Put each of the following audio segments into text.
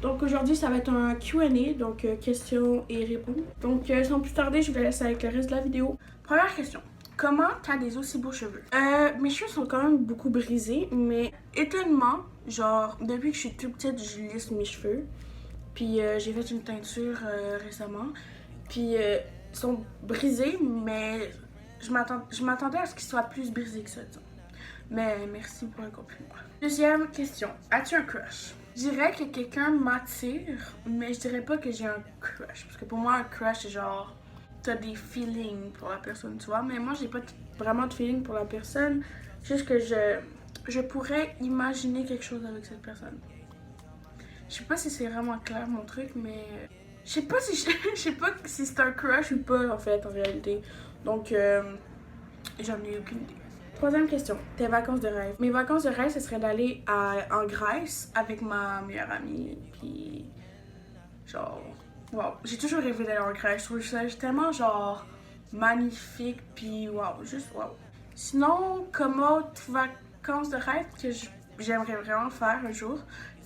Donc aujourd'hui, ça va être un Q&A, donc questions et réponses. Donc sans plus tarder, je vous laisse avec le reste de la vidéo. Première question. Comment t'as des aussi beaux cheveux? Mes cheveux sont quand même beaucoup brisés, mais étonnamment, genre, depuis que je suis toute petite, je lisse mes cheveux. Puis j'ai fait une teinture récemment. Puis ils sont brisés, mais je m'attendais à ce qu'ils soient plus brisés que ça, disons. Mais merci pour le compliment. Deuxième question. As-tu un crush? Je dirais que quelqu'un m'attire, mais je dirais pas que j'ai un crush. Parce que pour moi, un crush, c'est genre, t'as des feelings pour la personne, tu vois. Mais moi, j'ai pas vraiment de feeling pour la personne. Juste que je pourrais imaginer quelque chose avec cette personne. Je sais pas si c'est vraiment clair mon truc, mais je sais pas si je sais pas si c'est un crush ou pas en fait en réalité. Donc j'en ai aucune idée. Troisième question, tes vacances de rêve. Mes vacances de rêve, ce serait d'aller en Grèce avec ma meilleure amie. Puis genre, wow, j'ai toujours rêvé d'aller en Grèce. Je trouve ça tellement genre magnifique. Puis wow, juste wow. Sinon, comme autre vacances de rêve que j'aimerais vraiment faire un jour,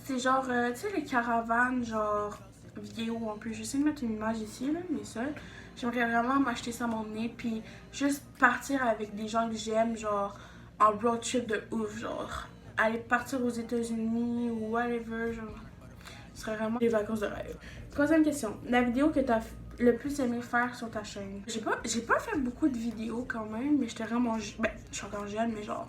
c'est genre, tu sais, les caravanes, genre, vidéo un peu. J'essaie de mettre une image ici, là, mais ça. J'aimerais vraiment m'acheter ça à mon nez, puis juste partir avec des gens que j'aime, genre, en road trip de ouf, genre, aller partir aux États-Unis ou whatever, genre. Ce serait vraiment des vacances de rêve. Troisième question. La vidéo que t'as le plus aimé faire sur ta chaîne? J'ai pas fait beaucoup de vidéos quand même, mais j'étais vraiment... Ben, je suis encore jeune, mais genre...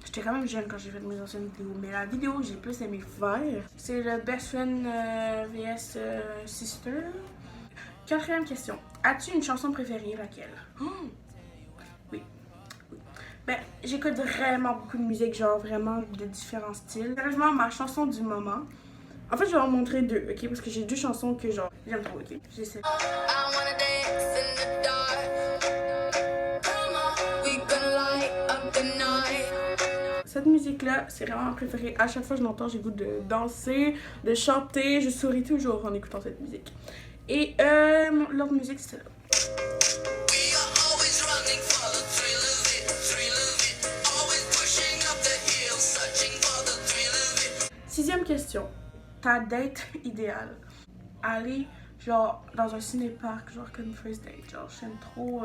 J'étais quand même jeune quand j'ai fait mes anciennes vidéos, mais la vidéo que j'ai plus aimé faire, c'est le Best Friend vs Sister. Quatrième question. As-tu une chanson préférée, laquelle? Oui. Ben, j'écoute vraiment beaucoup de musique, genre vraiment de différents styles. Sérieusement, ma chanson du moment, en fait, je vais en montrer deux, ok? Parce que j'ai deux chansons que genre, j'aime trop, ok? J'essaie. Cette musique-là, c'est vraiment ma préférée. À chaque fois que je l'entends, j'ai goût de danser, de chanter. Je souris toujours en écoutant cette musique. Et l'autre musique, c'est là. Sixième question. Ta date idéale? Aller genre dans un ciné-parc, genre comme first date. Genre j'aime trop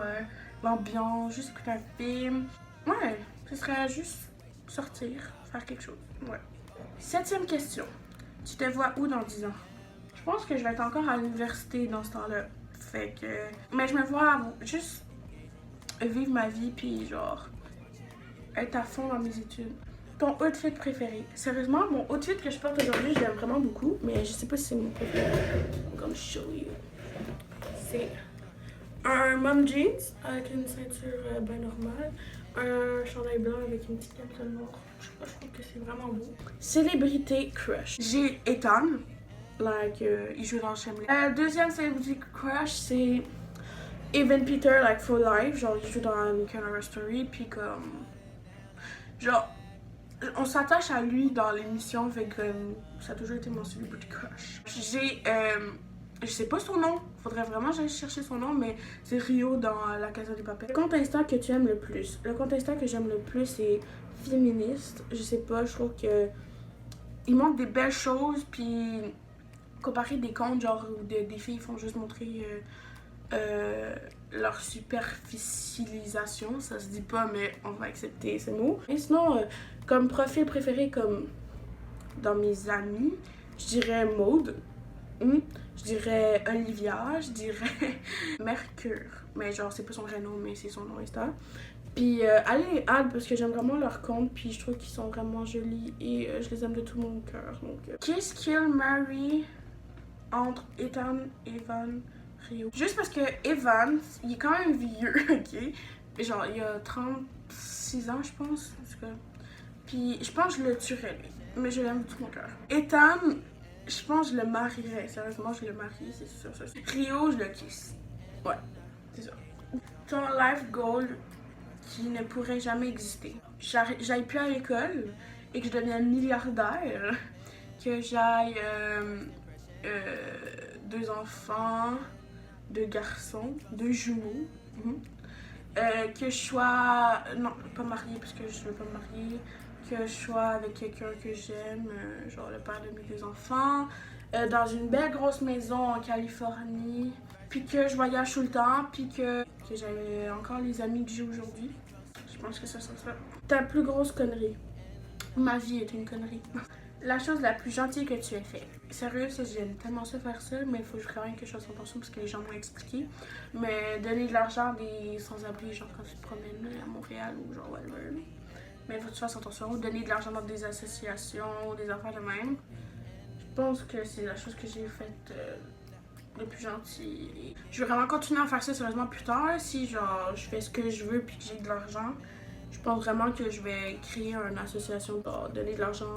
l'ambiance, juste écouter un film. Ouais, ce serait juste sortir, faire quelque chose. Ouais. Septième question. Tu te vois où dans 10 ans? Je pense que je vais être encore à l'université dans ce temps-là. Fait que... Mais je me vois juste vivre ma vie puis genre être à fond dans mes études. Ton outfit préféré? Sérieusement, mon outfit que je porte aujourd'hui, je l'aime vraiment beaucoup, mais je sais pas si c'est mon préféré. I'm gonna show you. C'est un mom jeans avec une ceinture ben normale, un chandail blanc avec une petite camisole noire. Je sais pas, je trouve que c'est vraiment beau. Célébrité crush. J'ai Ethan, like, il joue dans Shameless. Deuxième célébrité crush, c'est Evan Peter, like, for life. Genre, il joue dans American Horror Story, puis comme... Genre... On s'attache à lui dans l'émission, fait que ça a toujours été mon celebrity crush. J'ai, je sais pas son nom, faudrait vraiment que j'aille chercher son nom, mais c'est Rio dans La Casa de Papel. Le compte Insta que tu aimes le plus? Le compte Insta que j'aime le plus, c'est féministe. Je sais pas, je trouve que il montre des belles choses, puis comparé des comptes genre où des filles font juste montrer leur superficialisation, ça se dit pas, mais on va accepter ces mots. Et sinon, comme profil préféré, comme dans mes amis, je dirais Maude, je dirais Olivia, je dirais Mercure, mais genre c'est pas son vrai nom, mais c'est son nom Insta. Puis allez les add parce que j'aime vraiment leur compte, puis je trouve qu'ils sont vraiment jolis et je les aime de tout mon cœur. Donc, Kiss, Kill, Marry entre Ethan, Evan, Rio. Juste parce que Evan, il est quand même vieux, ok? Genre, il a 36 ans, je pense. En tout cas. Puis, je pense que je le tuerais, lui. Mais je l'aime de tout mon cœur. Ethan, je pense que je le marierais. Sérieusement, je le marie, c'est sûr. Ça. Rio, je le kiss. Ouais, c'est ça. Ton life goal qui ne pourrait jamais exister. J'aille plus à l'école et que je devienne milliardaire. Que j'aille 2 enfants, 2 garçons, 2 jumeaux. Que je sois... Non, pas mariée parce que je veux pas me marier. que je sois avec quelqu'un que j'aime, genre le père de mes deux enfants, dans une belle grosse maison en Californie, puis que je voyage tout le temps, puis que j'avais encore les amis que j'ai aujourd'hui. Je pense que ça serait ça. Ta plus grosse connerie. Ma vie est une connerie. La chose la plus gentille que tu aies fait. Sérieux, ça, j'aime tellement ça faire ça, mais il faut quand même que je fasse attention parce que les gens m'ont expliqué. Mais donner de l'argent à des sans-abri, genre quand tu te promènes à Montréal ou genre whatever. Mais il faut que tu fasses attention. Donner de l'argent dans des associations, des affaires de même. Je pense que c'est la chose que j'ai faite le plus gentil. Je vais vraiment continuer à faire ça sérieusement plus tard. Si genre je fais ce que je veux puis que j'ai de l'argent, je pense vraiment que je vais créer une association pour donner de l'argent.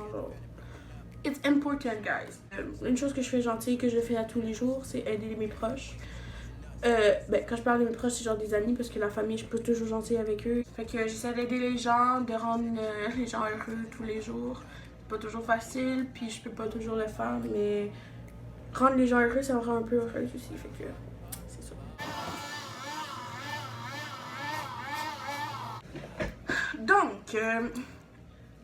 It's important, guys. Une chose que je fais gentille, que je fais à tous les jours, c'est aider mes proches. Quand je parle de mes proches, c'est genre des amis parce que la famille, je peux toujours gentille avec eux. Fait que j'essaie d'aider les gens, de rendre les gens heureux tous les jours. C'est pas toujours facile, puis je peux pas toujours le faire, mais rendre les gens heureux, ça me rend un peu heureuse aussi. Fait que c'est ça. Donc,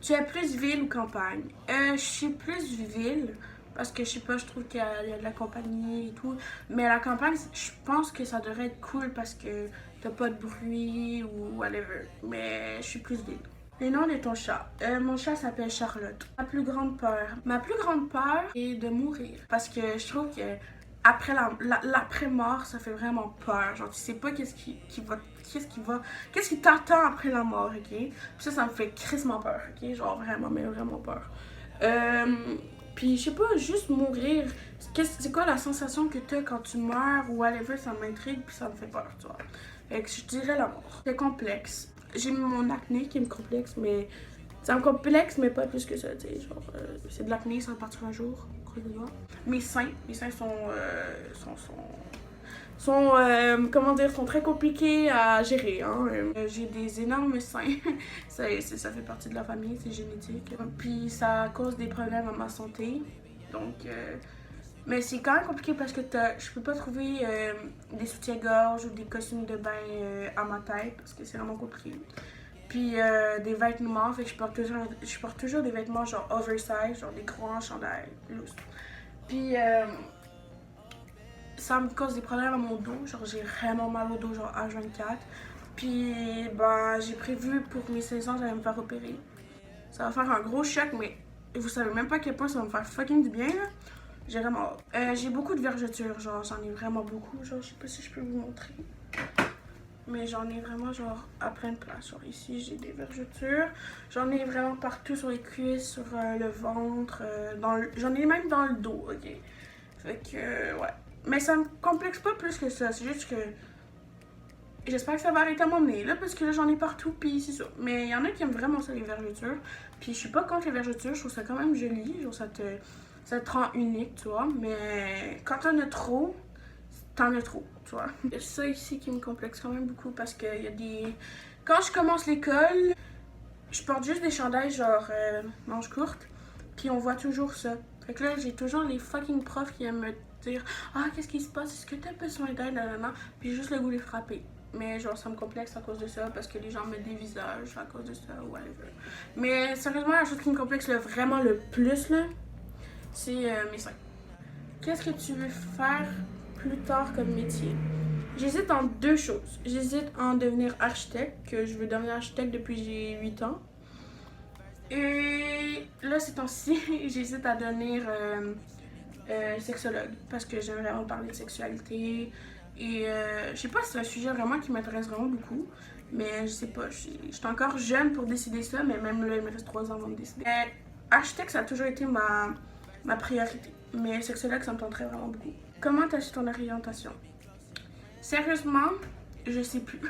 tu es plus ville ou campagne? Je suis plus ville parce que je sais pas, je trouve qu'il y a de la compagnie et tout. Mais la campagne, je pense que ça devrait être cool parce que t'as pas de bruit ou whatever. Mais je suis plus ville. Le nom de ton chat. Mon chat s'appelle Charlotte. Ma plus grande peur. Ma plus grande peur est de mourir. Parce que je trouve que après l'après-mort, ça fait vraiment peur. Genre, tu sais pas qu'est-ce qui t'attend après la mort, ok? Puis ça me fait crissement peur, ok? Genre, vraiment, mais vraiment peur. Puis, je sais pas, juste mourir. C'est quoi la sensation que t'as quand tu meurs ou whatever, ça m'intrigue, puis ça me fait peur, tu vois. Fait que je dirais la mort. C'est complexe. J'ai mon acné qui me complexe, mais ça me complexe, mais pas plus que ça, tu sais. Genre, c'est de l'acné, ça va partir un jour. Mes seins sont très compliqués à gérer. Hein. J'ai des énormes seins. Ça fait partie de la famille, c'est génétique. Puis ça cause des problèmes à ma santé. Donc, mais c'est quand même compliqué parce que je peux pas trouver des soutiens-gorge ou des costumes de bain à ma tête parce que c'est vraiment compliqué. Puis des vêtements, fait que je porte toujours des vêtements genre oversize, genre des grands chandails loose. Puis ça me cause des problèmes à mon dos, genre j'ai vraiment mal au dos, genre H24. Puis j'ai prévu pour mes 16 ans, j'allais me faire opérer. Ça va faire un gros choc, mais vous savez même pas à quel point ça va me faire fucking du bien là. J'ai vraiment hâte. J'ai beaucoup de vergetures, genre j'en ai vraiment beaucoup, genre je sais pas si je peux vous montrer. Mais j'en ai vraiment genre à plein de places. Genre ici j'ai des vergetures. J'en ai vraiment partout sur les cuisses, sur le ventre. J'en ai même dans le dos, ok. Fait que ouais. Mais ça me complexe pas plus que ça. C'est juste que j'espère que ça va arrêter à m'emmener là parce que là j'en ai partout puis c'est ça. Mais il y en a qui aiment vraiment ça les vergetures. Puis je suis pas contre les vergetures, je trouve ça quand même joli. Genre ça te rend unique, tu vois. Mais quand t'en as trop, tu vois. Il y a ça ici qui me complexe quand même beaucoup parce que il y a des... Quand je commence l'école, je porte juste des chandails genre manches courtes, puis on voit toujours ça. Fait que là, j'ai toujours les fucking profs qui aiment me dire « Ah, qu'est-ce qui se passe? Est-ce que t'as besoin d'aide? » Puis j'ai juste le goût de les frapper. Mais genre, ça me complexe à cause de ça parce que les gens me dévisagent à cause de ça ou whatever. Mais sérieusement, la chose qui me complexe vraiment le plus, là, c'est mes seins. Qu'est-ce que tu veux faire plus tard comme métier? J'hésite en deux choses. J'hésite en devenir architecte, que je veux devenir architecte depuis que j'ai 8 ans. Et là, ces temps-ci, j'hésite à devenir sexologue, parce que j'aime vraiment parler de sexualité. Et je sais pas si c'est un sujet vraiment qui m'intéresse vraiment beaucoup, mais je sais pas, je suis encore jeune pour décider ça, mais même là, il me reste 3 ans avant de décider. Architecte, ça a toujours été ma priorité, mais sexologue, ça me tenterait vraiment beaucoup. Comment t'as su ton orientation? Sérieusement, je sais plus.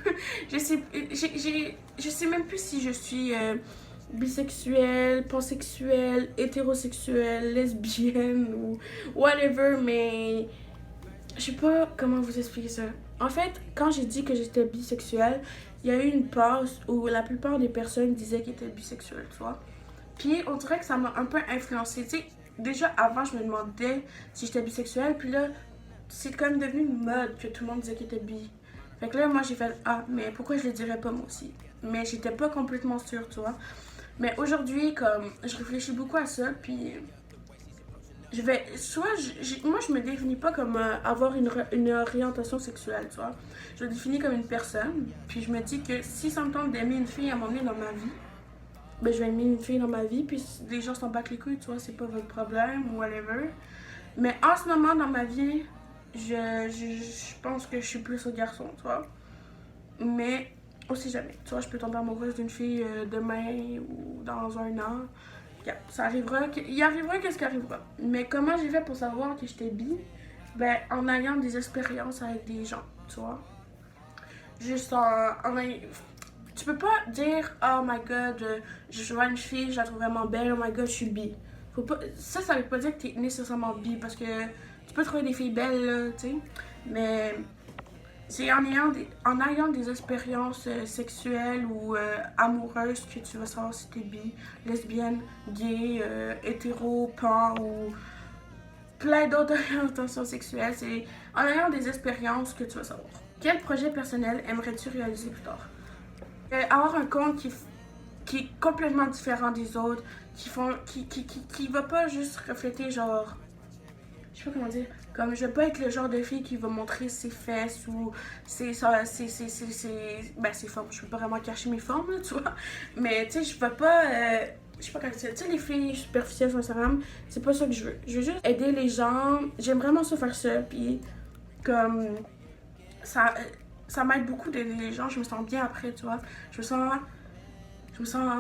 je sais même plus si je suis bisexuelle, pansexuelle, hétérosexuelle, lesbienne ou whatever, mais je sais pas comment vous expliquer ça. En fait, quand j'ai dit que j'étais bisexuelle, il y a eu une pause où la plupart des personnes disaient qu'ils étaient bisexuels, tu vois. Puis on dirait que ça m'a un peu influencée. Tu sais, déjà avant, je me demandais si j'étais bisexuelle, puis là, c'est comme devenu une mode que tout le monde disait qu'il était bi. Fait que là, moi, j'ai fait « Ah, mais pourquoi je le dirais pas moi aussi? » Mais j'étais pas complètement sûre, tu vois. Mais aujourd'hui, comme, je réfléchis beaucoup à ça, puis je vais, moi je me définis pas comme avoir une orientation sexuelle, tu vois. Je me définis comme une personne, puis je me dis que si ça me tente d'aimer une fille à un moment donné dans ma vie, ben je vais aimer une fille dans ma vie, puis les gens s'en battent les couilles, tu vois, c'est pas votre problème ou whatever. Mais en ce moment dans ma vie, je pense que je suis plus au garçon, tu vois. Mais on sait jamais, tu vois, je peux tomber amoureuse d'une fille demain ou dans un an. Yeah, ça arrivera, il arrivera qu'est-ce qui arrivera. Mais comment j'ai fait pour savoir que j'étais bi? Ben, en ayant des expériences avec des gens, tu vois. Juste tu peux pas dire, oh my god, je vois une fille, je la trouve vraiment belle, oh my god, je suis bi. Faut pas, ça veut pas dire que t'es nécessairement bi, parce que tu peux trouver des filles belles, là, tu sais. Mais c'est en ayant des expériences sexuelles ou amoureuses que tu vas savoir si t'es bi, lesbienne, gay, hétéro, pan ou plein d'autres orientations sexuelles. C'est en ayant des expériences que tu vas savoir. Quel projet personnel aimerais-tu réaliser plus tard? Avoir un compte qui est complètement différent des autres, qui va pas juste refléter genre, je sais pas comment dire, comme je veux pas être le genre de fille qui va montrer ses fesses ou ses formes. Je peux pas vraiment cacher mes formes, là, tu vois. Mais tu sais, je veux pas, je sais pas comment dire, tu sais, les filles superficielles sur Instagram, c'est pas ça que je veux. Je veux juste aider les gens. J'aime vraiment ça faire ça, puis comme ça m'aide beaucoup d'aider les gens. Je me sens bien après, tu vois. Je me sens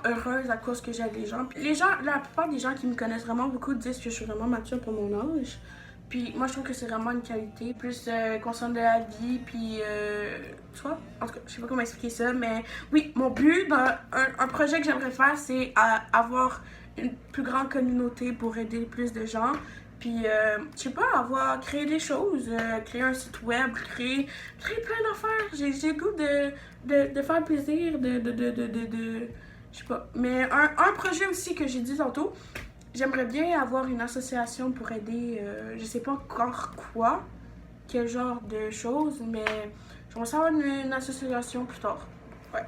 heureuse à cause que j'aide les gens. Puis les gens, la plupart des gens qui me connaissent vraiment beaucoup disent que je suis vraiment mature pour mon âge. Puis moi, je trouve que c'est vraiment une qualité, plus consciente de la vie, puis tu vois, en tout cas, je sais pas comment expliquer ça, mais oui, mon but dans un projet que j'aimerais faire, c'est avoir une plus grande communauté pour aider plus de gens. Puis, je sais pas, créé des choses, créer un site web, créer plein d'affaires. J'ai le goût de faire plaisir, je sais pas. Mais un projet aussi que j'ai dit tantôt, j'aimerais bien avoir une association pour aider, je sais pas encore quoi, quel genre de choses, mais j'aimerais savoir une association plus tard. Ouais.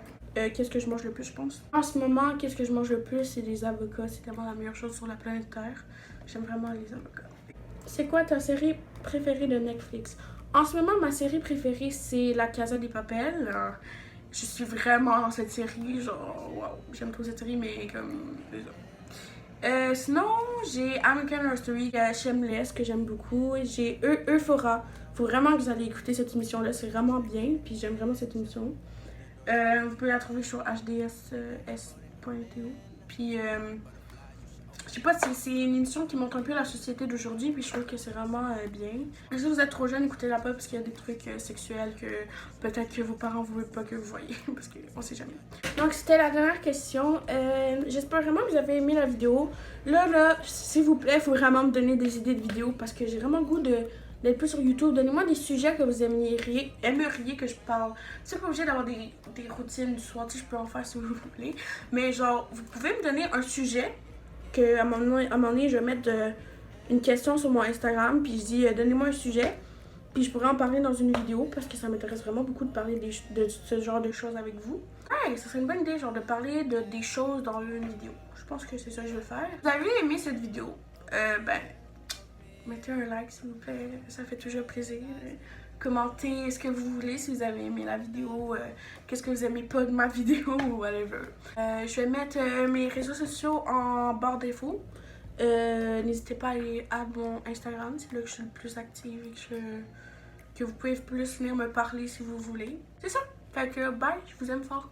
Qu'est-ce que je mange le plus, je pense? En ce moment, qu'est-ce que je mange le plus? C'est des avocats. C'est tellement la meilleure chose sur la planète Terre. J'aime vraiment les avocats. C'est quoi ta série préférée de Netflix? En ce moment, ma série préférée, c'est La Casa de Papel. Je suis vraiment dans cette série. Genre, waouh, j'aime trop cette série, mais comme... sinon, j'ai American Horror Story, Shameless, que j'aime beaucoup. J'ai Euphoria. Faut vraiment que vous allez écouter cette émission-là. C'est vraiment bien. Puis j'aime vraiment cette émission. Vous pouvez la trouver sur hds.to. Puis, je sais pas, c'est une émission qui montre un peu la société d'aujourd'hui, puis je trouve que c'est vraiment bien. Si vous êtes trop jeune, écoutez-la pas parce qu'il y a des trucs sexuels que peut-être que vos parents ne veulent pas que vous voyez, parce qu'on sait jamais. Donc, c'était la dernière question. J'espère vraiment que vous avez aimé la vidéo. Là, s'il vous plaît, il faut vraiment me donner des idées de vidéos parce que j'ai vraiment le goût d'être plus sur YouTube. Donnez-moi des sujets que vous aimeriez que je parle. C'est pas obligé d'avoir des routines du soir, je peux en faire si vous voulez. Mais genre, vous pouvez me donner un sujet qu'à un moment donné, je vais mettre une question sur mon Instagram, puis je dis donnez-moi un sujet, puis je pourrais en parler dans une vidéo parce que ça m'intéresse vraiment beaucoup de parler de ce genre de choses avec vous. Ouais, ça serait une bonne idée, genre de parler des choses dans une vidéo. Je pense que c'est ça que je vais faire. Vous avez aimé cette vidéo? Mettez un like s'il vous plaît, ça fait toujours plaisir. Commentez ce que vous voulez si vous avez aimé la vidéo, qu'est-ce que vous aimez pas de ma vidéo ou whatever. Je vais mettre mes réseaux sociaux en barre d'infos. N'hésitez pas à aller à mon Instagram, c'est là que je suis le plus active et que vous pouvez plus venir me parler si vous voulez. C'est ça, fait que bye, je vous aime fort.